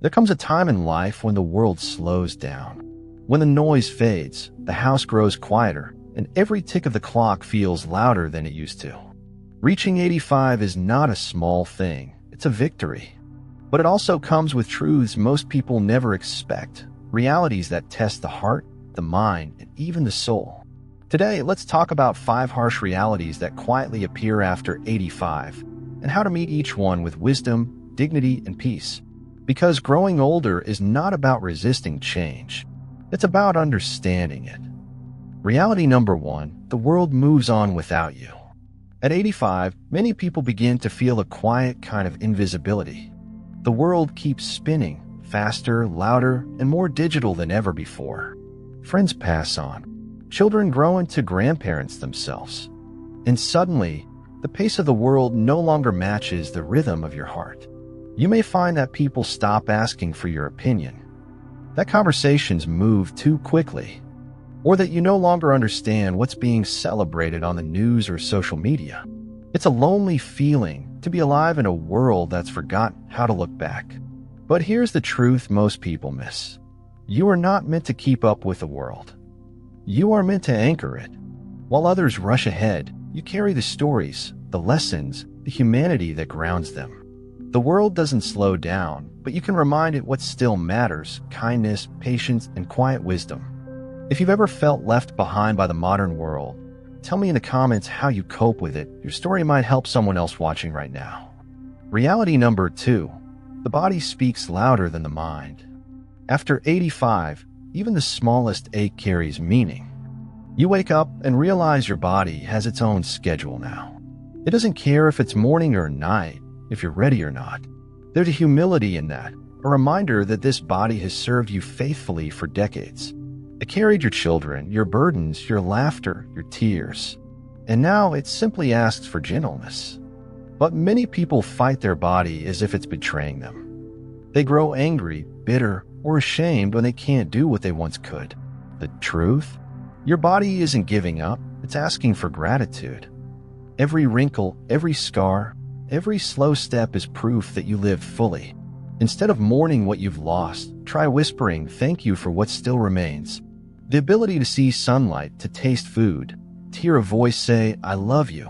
There comes a time in life when the world slows down. When the noise fades, the house grows quieter, and every tick of the clock feels louder than it used to. Reaching 85 is not a small thing, it's a victory. But it also comes with truths most people never expect, realities that test the heart, the mind, and even the soul. Today, let's talk about 5 harsh realities that quietly appear after 85, and how to meet each one with wisdom, dignity, and peace. Because growing older is not about resisting change, it's about understanding it. Reality number 1, the world moves on without you. At 85, many people begin to feel a quiet kind of invisibility. The world keeps spinning, faster, louder, and more digital than ever before. Friends pass on. Children grow into grandparents themselves. And suddenly, the pace of the world no longer matches the rhythm of your heart. You may find that people stop asking for your opinion, that conversations move too quickly, or that you no longer understand what's being celebrated on the news or social media. It's a lonely feeling to be alive in a world that's forgotten how to look back. But here's the truth most people miss. You are not meant to keep up with the world. You are meant to anchor it. While others rush ahead, you carry the stories, the lessons, the humanity that grounds them. The world doesn't slow down, but you can remind it what still matters: kindness, patience, and quiet wisdom. If you've ever felt left behind by the modern world, tell me in the comments how you cope with it. Your story might help someone else watching right now. Reality number 2, the body speaks louder than the mind. After 85, even the smallest ache carries meaning. You wake up and realize your body has its own schedule now. It doesn't care if it's morning or night, if you're ready or not. There's a humility in that, a reminder that this body has served you faithfully for decades. It carried your children, your burdens, your laughter, your tears. And now it simply asks for gentleness. But many people fight their body as if it's betraying them. They grow angry, bitter, or ashamed when they can't do what they once could. The truth? Your body isn't giving up, it's asking for gratitude. Every wrinkle, every scar, every slow step is proof that you lived fully. Instead of mourning what you've lost, try whispering thank you for what still remains. The ability to see sunlight, to taste food, to hear a voice say, I love you.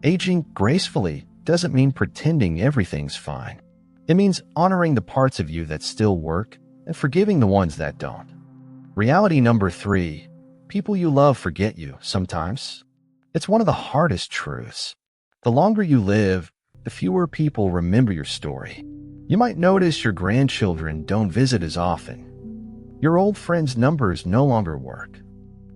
Aging gracefully doesn't mean pretending everything's fine. It means honoring the parts of you that still work and forgiving the ones that don't. Reality number 3, people you love forget you sometimes. It's one of the hardest truths. The longer you live, the fewer people remember your story. You might notice your grandchildren don't visit as often. Your old friends' numbers no longer work.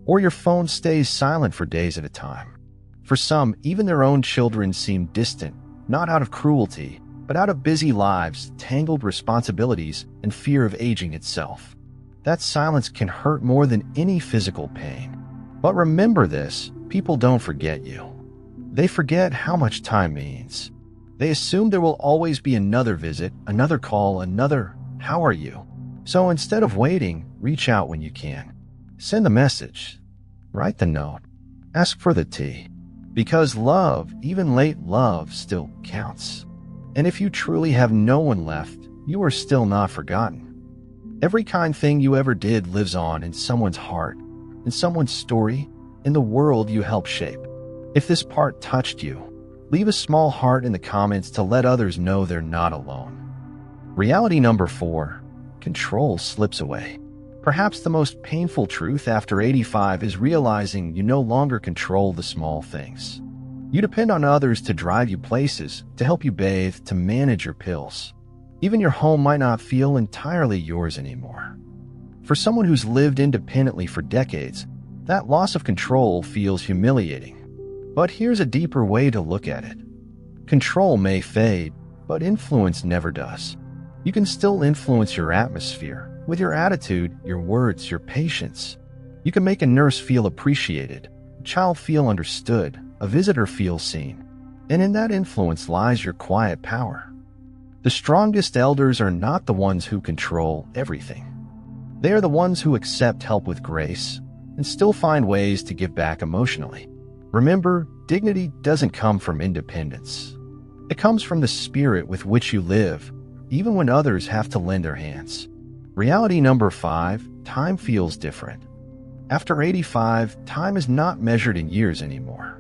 Or your phone stays silent for days at a time. For some, even their own children seem distant, not out of cruelty, but out of busy lives, tangled responsibilities, and fear of aging itself. That silence can hurt more than any physical pain. But remember this, people don't forget you. They forget how much time means. They assume there will always be another visit, another call, another "How are you?" So instead of waiting, reach out when you can. Send the message. Write the note. Ask for the tea. Because love, even late love, still counts. And if you truly have no one left, you are still not forgotten. Every kind thing you ever did lives on in someone's heart, in someone's story, in the world you helped shape. If this part touched you, leave a small heart in the comments to let others know they're not alone. Reality number 4, control slips away. Perhaps the most painful truth after 85 is realizing you no longer control the small things. You depend on others to drive you places, to help you bathe, to manage your pills. Even your home might not feel entirely yours anymore. For someone who's lived independently for decades, that loss of control feels humiliating. But here's a deeper way to look at it. Control may fade, but influence never does. You can still influence your atmosphere, with your attitude, your words, your patience. You can make a nurse feel appreciated, a child feel understood, a visitor feel seen. And in that influence lies your quiet power. The strongest elders are not the ones who control everything. They are the ones who accept help with grace and still find ways to give back emotionally. Remember, dignity doesn't come from independence. It comes from the spirit with which you live, even when others have to lend their hands. Reality number 5, time feels different. After 85, time is not measured in years anymore.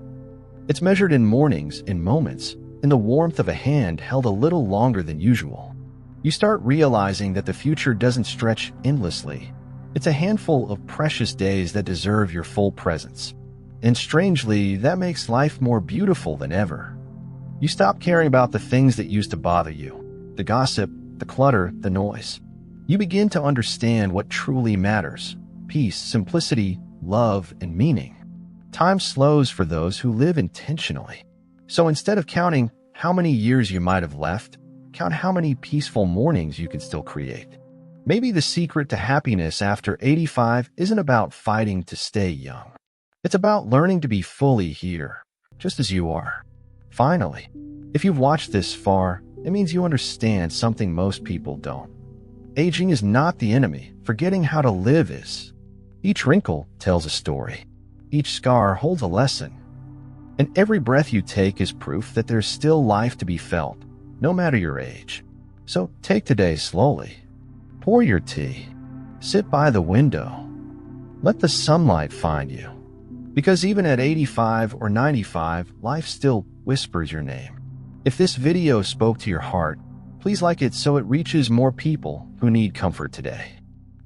It's measured in mornings, in moments, in the warmth of a hand held a little longer than usual. You start realizing that the future doesn't stretch endlessly. It's a handful of precious days that deserve your full presence. And strangely, that makes life more beautiful than ever. You stop caring about the things that used to bother you, the gossip, the clutter, the noise. You begin to understand what truly matters: peace, simplicity, love, and meaning. Time slows for those who live intentionally. So instead of counting how many years you might have left, count how many peaceful mornings you can still create. Maybe the secret to happiness after 85 isn't about fighting to stay young. It's about learning to be fully here, just as you are. Finally, if you've watched this far, it means you understand something most people don't. Aging is not the enemy. Forgetting how to live is. Each wrinkle tells a story. Each scar holds a lesson. And every breath you take is proof that there's still life to be felt, no matter your age. So take today slowly. Pour your tea. Sit by the window. Let the sunlight find you. Because even at 85 or 95, life still whispers your name. If this video spoke to your heart, please like it so it reaches more people who need comfort today.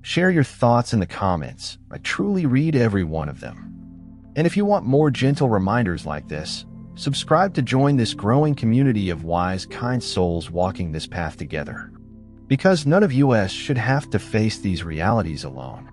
Share your thoughts in the comments. I truly read every one of them. And if you want more gentle reminders like this, subscribe to join this growing community of wise, kind souls walking this path together. Because none of us should have to face these realities alone.